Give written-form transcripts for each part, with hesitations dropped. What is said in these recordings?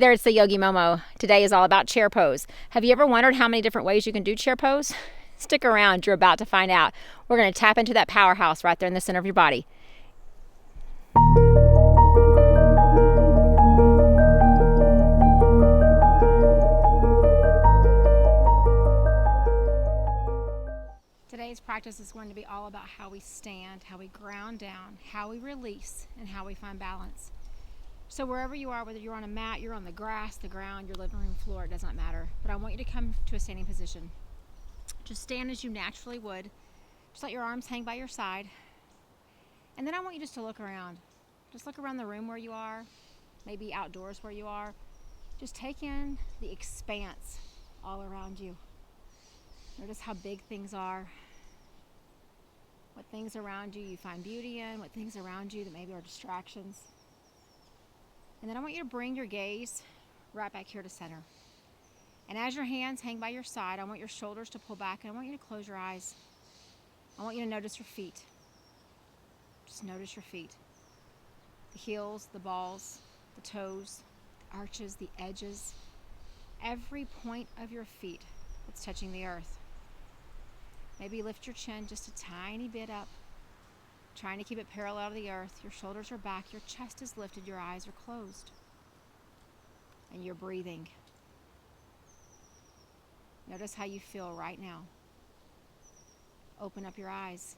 There, it's the Yogi Momo. Today is all about chair pose. Have you ever wondered how many different ways you can do chair pose? Stick around, you're about to find out. We're going to tap into that powerhouse right there in the center of your body. Today's practice is going to be all about how we stand, how we ground down, how we release, and how we find balance. So wherever you are, whether you're on a mat, you're on the grass, the ground, your living room floor, it does not matter. But I want you to come to a standing position. Just stand as you naturally would. Just let your arms hang by your side. And then I want you just to look around. Just look around the room where you are, maybe outdoors where you are. Just take in the expanse all around you. Notice how big things are. What things around you find beauty in, what things around you that maybe are distractions. And then I want you to bring your gaze right back here to center. And as your hands hang by your side, I want your shoulders to pull back, and I want you to close your eyes. I want you to notice your feet. Just notice your feet. The heels, the balls, the toes, the arches, the edges. Every point of your feet that's touching the earth. Maybe lift your chin just a tiny bit up. Trying to keep it parallel to the earth. Your shoulders are back, your chest is lifted, your eyes are closed. And you're breathing. Notice how you feel right now. Open up your eyes.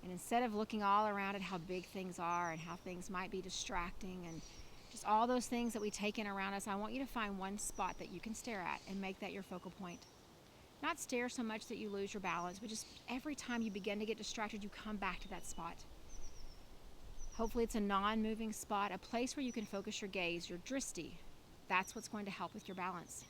And instead of looking all around at how big things are and how things might be distracting and just all those things that we take in around us, I want you to find one spot that you can stare at and make that your focal point. Not stare so much that you lose your balance, but just every time you begin to get distracted, you come back to that spot. Hopefully it's a non-moving spot, a place where you can focus your gaze, your drishti. That's what's going to help with your balance.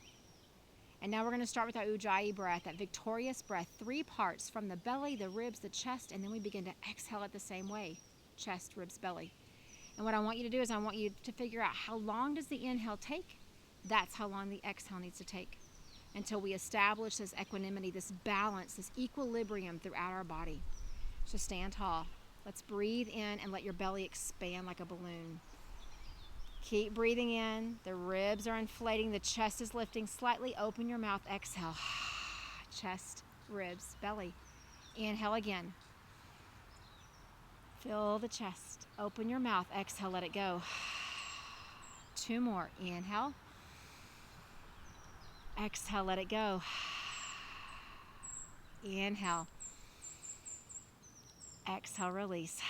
And now we're going to start with our Ujjayi breath, that victorious breath, 3 parts from the belly, the ribs, the chest, and then we begin to exhale it the same way, chest, ribs, belly. And what I want you to do is I want you to figure out how long does the inhale take? That's how long the exhale needs to take, until we establish this equanimity, this balance, this equilibrium throughout our body. So stand tall. Let's breathe in and let your belly expand like a balloon. Keep breathing in. The ribs are inflating. The chest is lifting. Slightly open your mouth. Exhale. Chest, ribs, belly. Inhale again. Fill the chest. Open your mouth. Exhale. Let it go. 2 more. Inhale. Exhale, let it go. Inhale. Exhale, release.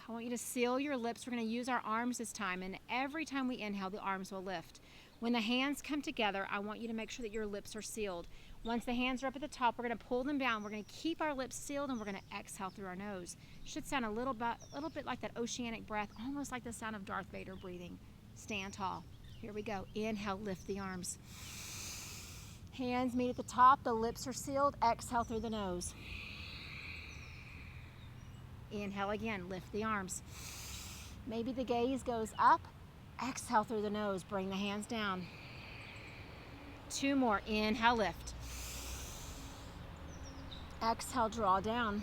I want you to seal your lips. We're going to use our arms this time, and every time we inhale, the arms will lift. When the hands come together, I want you to make sure that your lips are sealed. Once the hands are up at the top, we're going to pull them down. We're going to keep our lips sealed, and we're going to exhale through our nose. Should sound a little bit like that oceanic breath, almost like the sound of Darth Vader breathing. Stand tall. Here we go. Inhale, lift the arms. Hands meet at the top, the lips are sealed. Exhale through the nose. Inhale again, lift the arms. Maybe the gaze goes up. Exhale through the nose, bring the hands down. 2 more, inhale, lift. Exhale, draw down.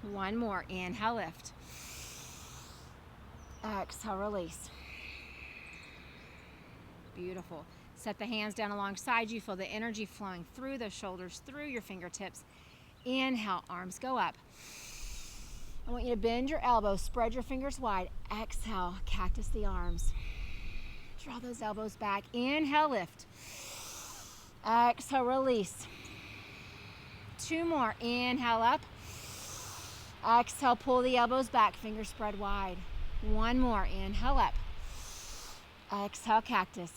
1 more, inhale, lift. Exhale, release. Beautiful. Set the hands down alongside you. Feel the energy flowing through the shoulders, through your fingertips. Inhale, arms go up. I want you to bend your elbows, spread your fingers wide. Exhale, cactus the arms. Draw those elbows back. Inhale, lift. Exhale, release. 2 more. Inhale up. Exhale, pull the elbows back, fingers spread wide. 1 more. Inhale up. Exhale, cactus.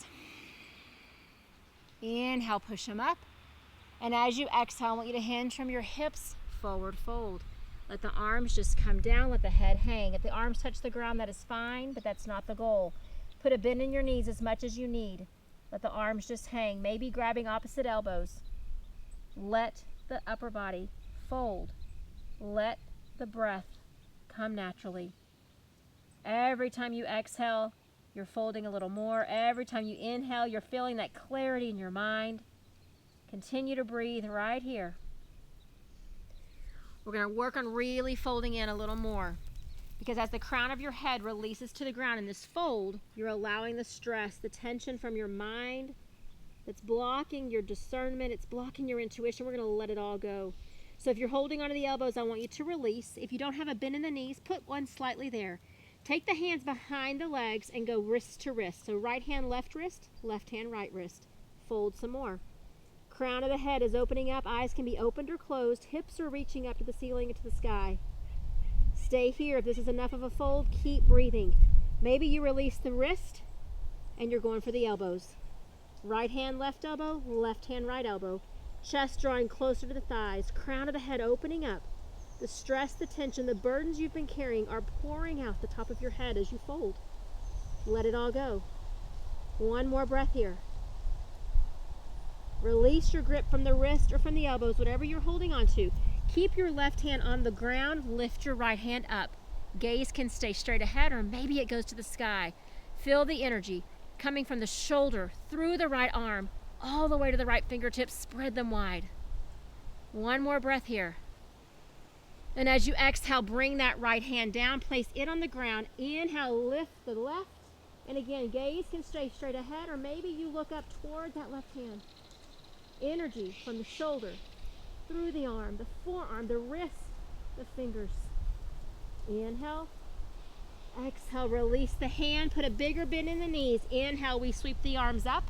Inhale, push them up. And as you exhale, I want you to hinge from your hips, forward fold. Let the arms just come down, let the head hang. If the arms touch the ground, that is fine, but that's not the goal. Put a bend in your knees as much as you need. Let the arms just hang, maybe grabbing opposite elbows. Let the upper body fold. Let the breath come naturally. Every time you exhale, you're folding a little more. Every time you inhale, you're feeling that clarity in your mind. Continue to breathe right here. We're going to work on really folding in a little more. Because as the crown of your head releases to the ground in this fold, you're allowing the stress, the tension from your mind that's blocking your discernment, it's blocking your intuition. We're going to let it all go. So if you're holding onto the elbows, I want you to release. If you don't have a bend in the knees, put one slightly there. Take the hands behind the legs and go wrist to wrist. So right hand, left wrist, left hand, right wrist. Fold some more. Crown of the head is opening up. Eyes can be opened or closed. Hips are reaching up to the ceiling and to the sky. Stay here. If this is enough of a fold, keep breathing. Maybe you release the wrist and you're going for the elbows. Right hand, left elbow, left hand, right elbow. Chest drawing closer to the thighs. Crown of the head opening up. The stress, the tension, the burdens you've been carrying are pouring out the top of your head as you fold. Let it all go. One more breath here. Release your grip from the wrist or from the elbows, whatever you're holding on to. Keep your left hand on the ground. Lift your right hand up. Gaze can stay straight ahead, or maybe it goes to the sky. Feel the energy coming from the shoulder, through the right arm, all the way to the right fingertips. Spread them wide. One more breath here. And as you exhale, bring that right hand down. Place it on the ground. Inhale, lift the left. And again, gaze can stay straight ahead, or maybe you look up toward that left hand. Energy from the shoulder, through the arm, the forearm, the wrist, the fingers. Inhale. Exhale, release the hand. Put a bigger bend in the knees. Inhale, we sweep the arms up.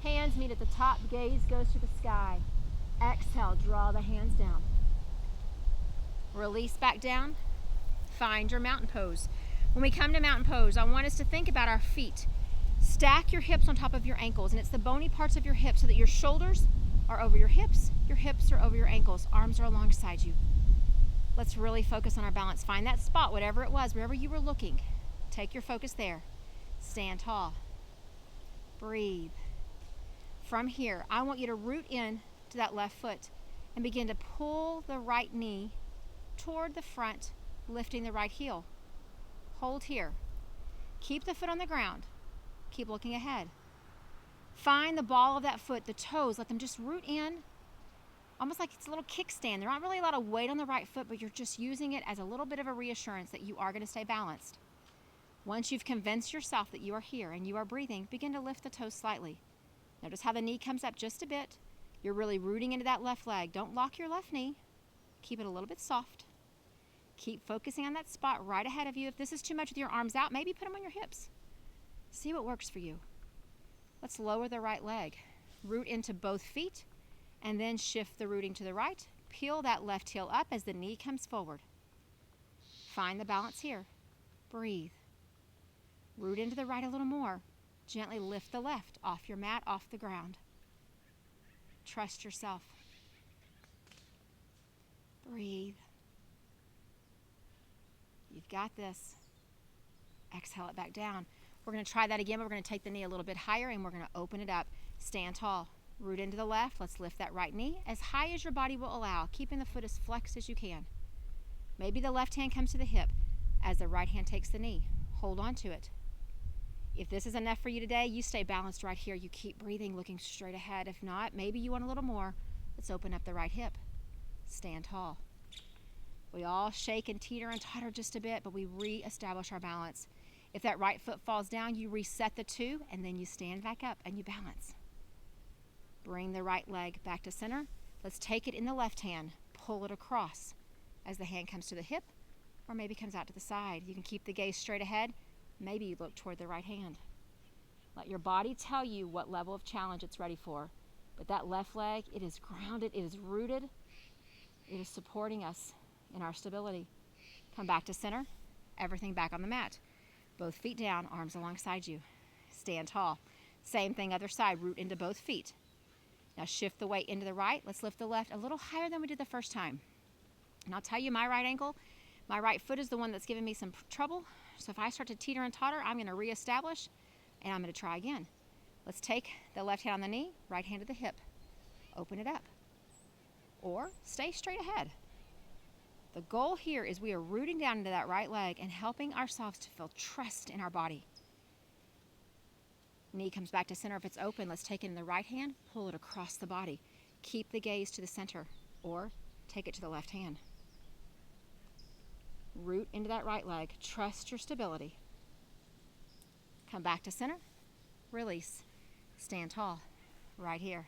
Hands meet at the top. Gaze goes to the sky. Exhale, draw the hands down. Release back down. Find your mountain pose. When we come to mountain pose, I want us to think about our feet. Stack your hips on top of your ankles, and it's the bony parts of your hips so that your shoulders are over your hips are over your ankles, arms are alongside you. Let's really focus on our balance. Find that spot, whatever it was, wherever you were looking. Take your focus there. Stand tall. Breathe. From here, I want you to root in to that left foot and begin to pull the right knee toward the front, lifting the right heel. Hold here. Keep the foot on the ground. Keep looking ahead. Find the ball of that foot, the toes, let them just root in, almost like it's a little kickstand. There's not really a lot of weight on the right foot, but you're just using it as a little bit of a reassurance that you are going to stay balanced. Once you've convinced yourself that you are here and you are breathing, begin to lift the toes slightly. Notice how the knee comes up just a bit. You're really rooting into that left leg. Don't lock your left knee. Keep it a little bit soft. Keep focusing on that spot right ahead of you. If this is too much with your arms out, maybe put them on your hips. See what works for you. Let's lower the right leg. Root into both feet and then shift the rooting to the right. Peel that left heel up as the knee comes forward. Find the balance here. Breathe. Root into the right a little more. Gently lift the left off your mat, off the ground. Trust yourself. Breathe. You've got this. Exhale it back down. We're going to try that again, but we're going to take the knee a little bit higher and we're going to open it up. Stand tall. Root into the left. Let's lift that right knee as high as your body will allow, keeping the foot as flexed as you can. Maybe the left hand comes to the hip as the right hand takes the knee. Hold on to it. If this is enough for you today, you stay balanced right here. You keep breathing, looking straight ahead. If not, maybe you want a little more. Let's open up the right hip. Stand tall. We all shake and teeter and totter just a bit, but we re-establish our balance. If that right foot falls down, you reset the two, and then you stand back up and you balance. Bring the right leg back to center. Let's take it in the left hand. Pull it across as the hand comes to the hip, or maybe comes out to the side. You can keep the gaze straight ahead. Maybe you look toward the right hand. Let your body tell you what level of challenge it's ready for. But that left leg, it is grounded, it is rooted, it is supporting us in our stability. Come back to center, everything back on the mat. Both feet down, arms alongside you. Stand tall. Same thing, other side, root into both feet. Now shift the weight into the right. Let's lift the left a little higher than we did the first time. And I'll tell you, my right ankle, my right foot is the one that's giving me some trouble. So if I start to teeter and totter, I'm going to reestablish and I'm going to try again. Let's take the left hand on the knee, right hand to the hip. Open it up. Or stay straight ahead. The goal here is we are rooting down into that right leg and helping ourselves to feel trust in our body. Knee comes back to center. If it's open, let's take it in the right hand, pull it across the body. Keep the gaze to the center, or take it to the left hand. Root into that right leg. Trust your stability. Come back to center. Release. Stand tall. Right here.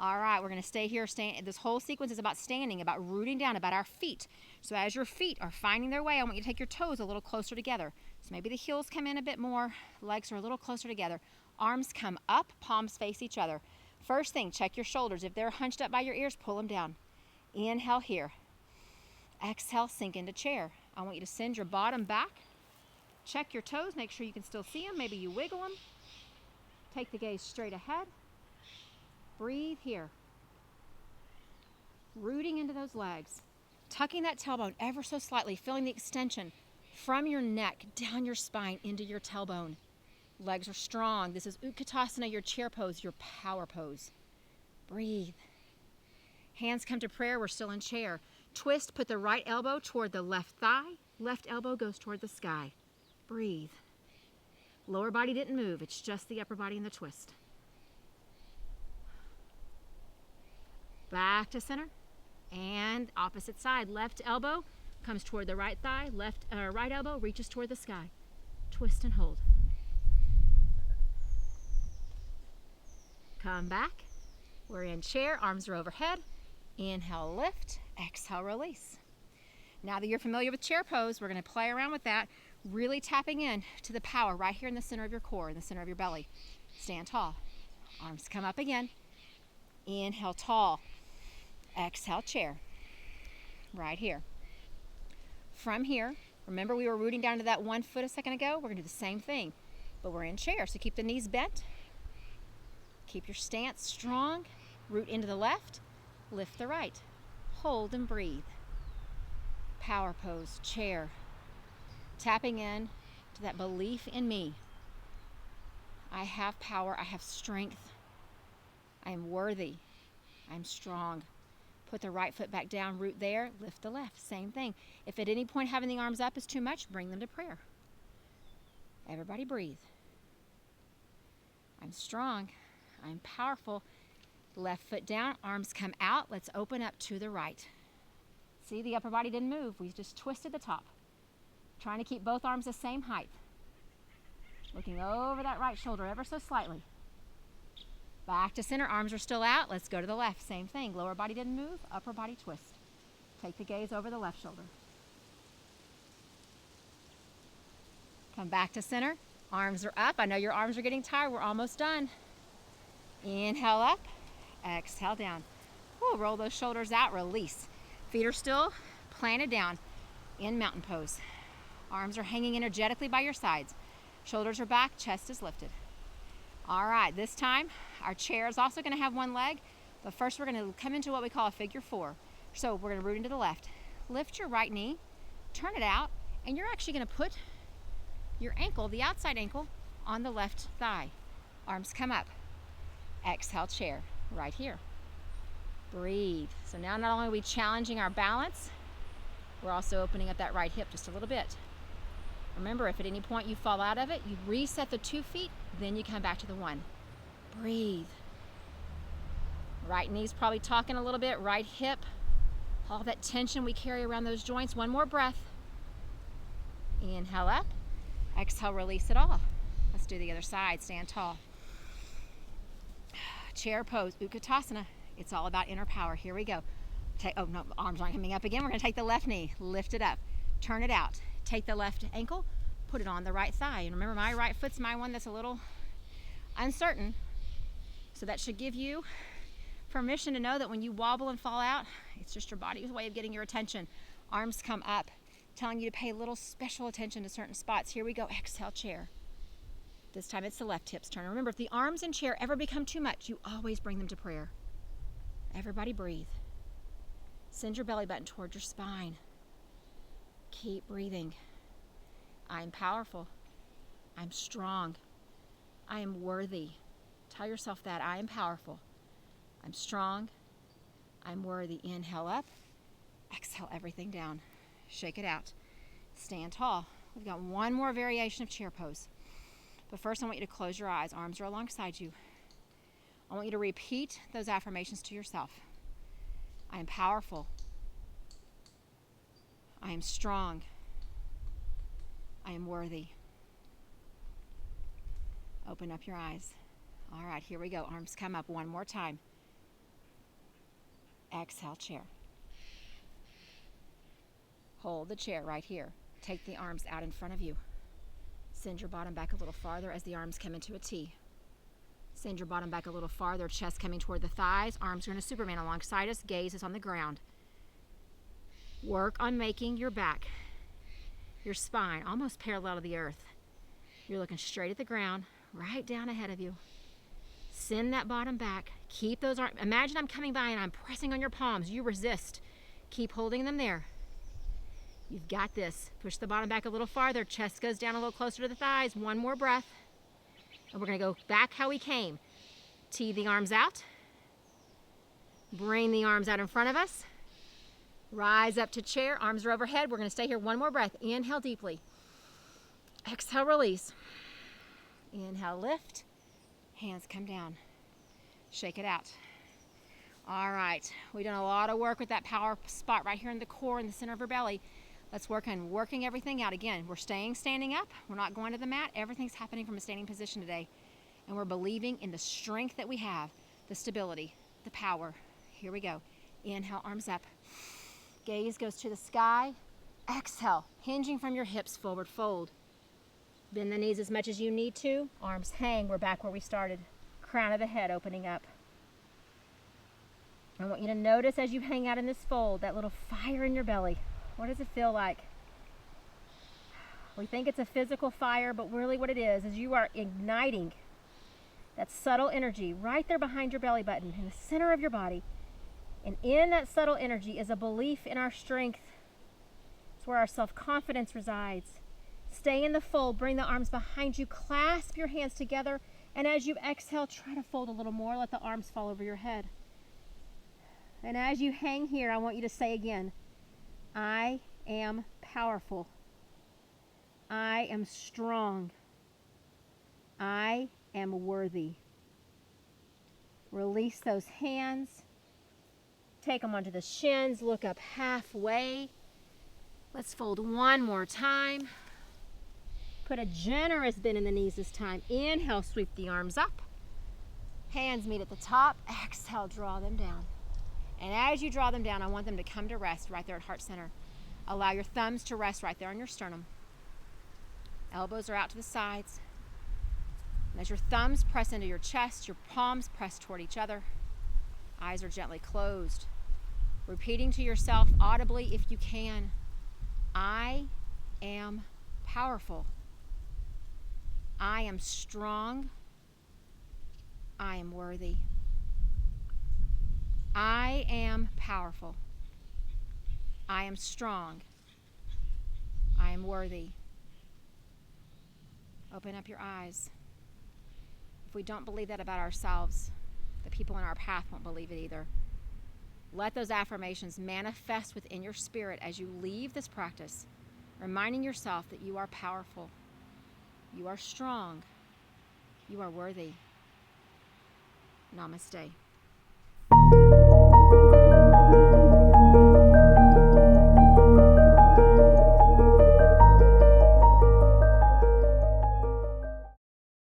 All right, we're going to stay here. This whole sequence is about standing, about rooting down, about our feet. So as your feet are finding their way, I want you to take your toes a little closer together. So maybe the heels come in a bit more, legs are a little closer together. Arms come up, palms face each other. First thing, check your shoulders. If they're hunched up by your ears, pull them down. Inhale here. Exhale, sink into chair. I want you to send your bottom back. Check your toes, make sure you can still see them. Maybe you wiggle them. Take the gaze straight ahead. Breathe here. Rooting into those legs. Tucking that tailbone ever so slightly, feeling the extension from your neck down your spine into your tailbone. Legs are strong. This is Utkatasana, your chair pose, your power pose. Breathe. Hands come to prayer. We're still in chair. Twist, put the right elbow toward the left thigh. Left elbow goes toward the sky. Breathe. Lower body didn't move. It's just the upper body in the twist. Back to center. And opposite side. Left elbow comes toward the right thigh. Right elbow reaches toward the sky. Twist and hold. Come back. We're in chair. Arms are overhead. Inhale, lift. Exhale, release. Now that you're familiar with chair pose, we're going to play around with that, really tapping in to the power right here in the center of your core, in the center of your belly. Stand tall. Arms come up again. Inhale, tall. Exhale, chair. Right here. From here, remember we were rooting down to that 1 foot a second ago? We're going to do the same thing, but we're in chair. So keep the knees bent. Keep your stance strong. Root into the left. Lift the right. Hold and breathe. Power pose, chair. Tapping in to that belief in me. I have power. I have strength. I am worthy. I'm strong. Put the right foot back down, root there, lift the left. Same thing. If at any point having the arms up is too much, bring them to prayer. Everybody breathe. I'm strong. I'm powerful. Left foot down, arms come out. Let's open up to the right. See, the upper body didn't move. We just twisted the top. Trying to keep both arms the same height. Looking over that right shoulder ever so slightly. Back to center, arms are still out. Let's go to the left. Same thing. Lower body didn't move, upper body twist. Take the gaze over the left shoulder. Come back to center. Arms are up. I know your arms are getting tired. We're almost done. Inhale up. Exhale down. Whew, roll those shoulders out. Release. Feet are still planted down in mountain pose. Arms are hanging energetically by your sides. Shoulders are back. Chest is lifted. All right, this time our chair is also going to have one leg, but first we're going to come into what we call a figure four. So we're going to root into the left. Lift your right knee, turn it out, and you're actually going to put your ankle, the outside ankle, on the left thigh. Arms come up. Exhale, chair, right here. Breathe. So now not only are we challenging our balance, we're also opening up that right hip just a little bit. Remember, if at any point you fall out of it, you reset the 2 feet, then you come back to the 1. Breathe. Right knee's probably talking a little bit, right hip. All that tension we carry around those joints. One more breath. Inhale up. Exhale, release it all. Let's do the other side. Stand tall. Chair pose, Utkatasana. It's all about inner power. Here we go. Oh no, arms aren't coming up again. We're going to take the left knee, lift it up, turn it out. Take the left ankle, put it on the right thigh. And remember, my right foot's my one that's a little uncertain. So that should give you permission to know that when you wobble and fall out, it's just your body's way of getting your attention. Arms come up, telling you to pay a little special attention to certain spots. Here we go. Exhale, chair. This time it's the left hip's turn. Remember, if the arms in chair ever become too much, you always bring them to prayer. Everybody breathe. Send your belly button toward your spine. Keep breathing. I'm powerful. I'm strong. I am worthy. Tell yourself that. I am powerful. I'm strong. I'm worthy. Inhale up. Exhale everything down. Shake it out. Stand tall. We've got one more variation of chair pose. But first I want you to close your eyes. Arms are alongside you. I want you to repeat those affirmations to yourself. I am powerful. I am strong. I am worthy. Open up your eyes. All right, here we go. Arms come up one more time. Exhale, chair. Hold the chair right here. Take the arms out in front of you. Send your bottom back a little farther as the arms come into a T. Send your bottom back a little farther, chest coming toward the thighs. Arms are in a Superman alongside us. Gaze is on the ground. Work on making your back, your spine, almost parallel to the earth. You're looking straight at the ground, right down ahead of you. Send that bottom back. Keep those arms. Imagine I'm coming by and I'm pressing on your palms. You resist. Keep holding them there. You've got this. Push the bottom back a little farther. Chest goes down a little closer to the thighs. One more breath. And we're going to go back how we came. Tee the arms out. Bring the arms out in front of us. Rise up to chair. Arms are overhead. We're going to stay here one more breath. Inhale deeply. Exhale, release. Inhale, lift. Hands come down. Shake it out. All right. We've done a lot of work with that power spot right here in the core in the center of our belly. Let's work on working everything out. Again, we're staying standing up. We're not going to the mat. Everything's happening from a standing position today. And we're believing in the strength that we have, the stability, the power. Here we go. Inhale, arms up. Gaze goes to the sky. Exhale, hinging from your hips, forward fold. Bend the knees as much as you need to. Arms hang. We're back where we started. Crown of the head opening up. I want you to notice as you hang out in this fold, that little fire in your belly. What does it feel like? We think it's a physical fire, but really what it is you are igniting that subtle energy right there behind your belly button in the center of your body. And in that subtle energy is a belief in our strength. It's where our self-confidence resides. Stay in the fold. Bring the arms behind you. Clasp your hands together. And as you exhale, try to fold a little more. Let the arms fall over your head. And as you hang here, I want you to say again, I am powerful. I am strong. I am worthy. Release those hands. Take them onto the shins. Look up halfway. Let's fold one more time. Put a generous bend in the knees this time. Inhale, sweep the arms up. Hands meet at the top. Exhale, draw them down. And as you draw them down, I want them to come to rest right there at heart center. Allow your thumbs to rest right there on your sternum. Elbows are out to the sides. And as your thumbs press into your chest, your palms press toward each other. Eyes are gently closed. Repeating to yourself audibly if you can, I am powerful. I am strong. I am worthy. I am powerful. I am strong. I am worthy. Open up your eyes. If we don't believe that about ourselves, the people in our path won't believe it either. Let those affirmations manifest within your spirit as you leave this practice, reminding yourself that you are powerful, you are strong, you are worthy. Namaste.